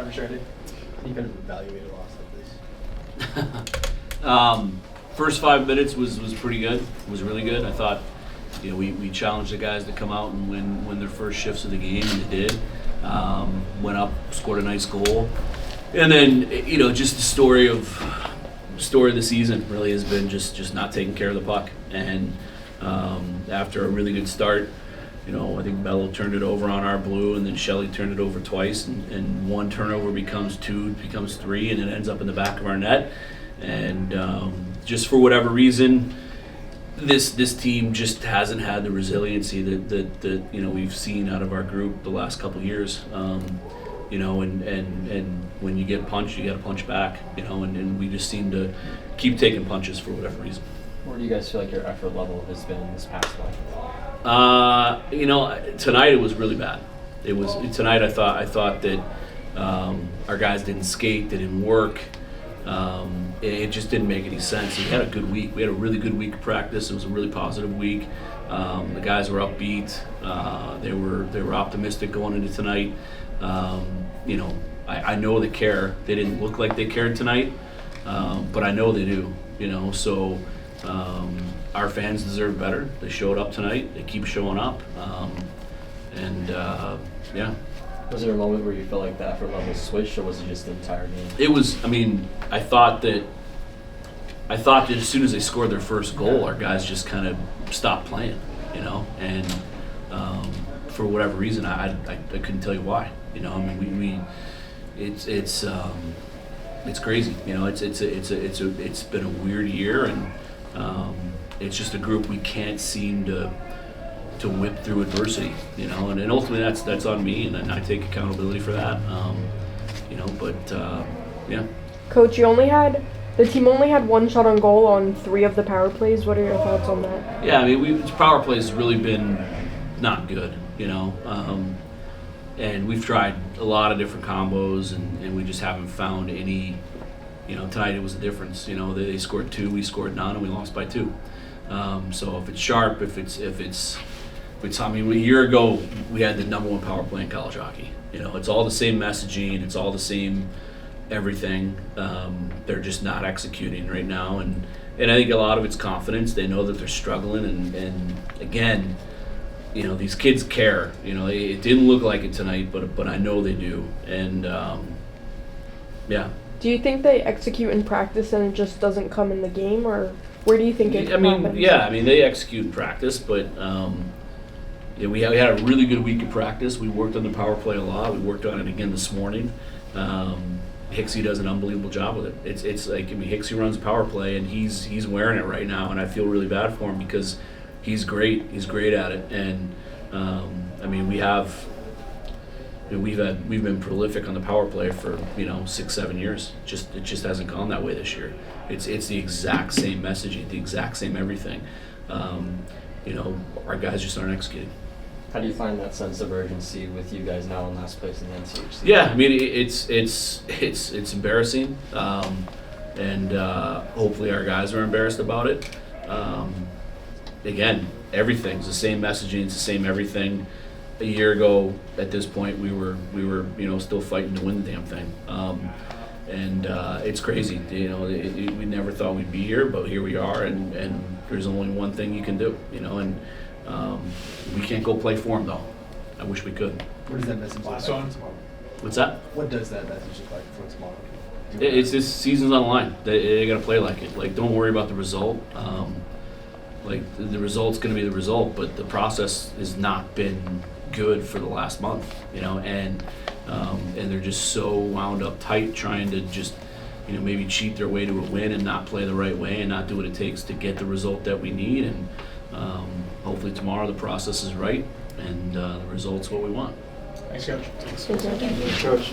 arbitrary? You could have evaluated a loss like this. First 5 minutes was pretty good. Was really good. I thought, we challenged the guys to come out and win their first shifts of the game, and they did. Went up, scored a nice goal, and then just the story of the season really has been just not taking care of the puck. And after a really good start, I think Bello turned it over on our blue, and then Shelley turned it over twice, and one turnover becomes two, becomes three, and it ends up in the back of our net. And just for whatever reason, this team just hasn't had the resiliency that we've seen out of our group the last couple of years. And when you get punched, you got to punch back. And we just seem to keep taking punches for whatever reason. Where do you guys feel like your effort level has been this past one? Tonight it was really bad. Tonight I thought that our guys didn't skate, they didn't work. It just didn't make any sense. We had a good week. We had a really good week of practice. It was a really positive week. The guys were upbeat. They were optimistic going into tonight. I know they care. They didn't look like they cared tonight, but I know they do. So our fans deserve better. They showed up tonight. They keep showing up, yeah. Was there a moment where you felt like the effort level switched, or was it just the entire game? It was. I thought that as soon as they scored their first goal, our guys just kind of stopped playing, and for whatever reason, I couldn't tell you why. It's crazy. It's been a weird year, and it's just a group we can't seem to whip through adversity, and ultimately that's on me, and I take accountability for that, yeah. Coach, the team only had one shot on goal on 3 of the power plays. What are your thoughts on that? Yeah, power play has really been not good, and we've tried a lot of different combos, and we just haven't found any. Tonight it was a difference. They scored 2, we scored none, and we lost by 2. So if it's sharp, if it's a year ago we had the #1 power play in college hockey. It's all the same messaging, it's all the same everything. They're just not executing right now, and I think a lot of it's confidence. They know that they're struggling, and again, these kids care. It didn't look like it tonight, but I know they do, and yeah. Do you think they execute in practice and it just doesn't come in the game, or where do you think it happens? They execute in practice, but we had a really good week of practice. We worked on the power play a lot. We worked on it again this morning. Hicksy does an unbelievable job with it. It's like Hicksy runs power play, and he's wearing it right now, and I feel really bad for him because he's great. He's great at it, and we've been prolific on the power play for 6-7 years. It just hasn't gone that way this year. It's the exact same messaging, the exact same everything. Our guys just aren't executing. How do you find that sense of urgency with you guys now in last place in the NCHC? Yeah, it's embarrassing, and hopefully our guys are embarrassed about it. Again, everything's the same messaging, it's the same everything. A year ago, at this point, we were still fighting to win the damn thing, and it's crazy. We never thought we'd be here, but here we are, and there's only one thing you can do, and we can't go play for them though. I wish we could. What does that message look like for tomorrow? What's that? What does that message look like for tomorrow? It's this season's on the line. They got to play like it. Don't worry about the result. The result's going to be the result, but the process has not been good for the last month, and they're just so wound up tight trying to just, maybe cheat their way to a win and not play the right way and not do what it takes to get the result that we need. And hopefully tomorrow the process is right and the result's what we want. Thanks, Coach. Thank you. Coach.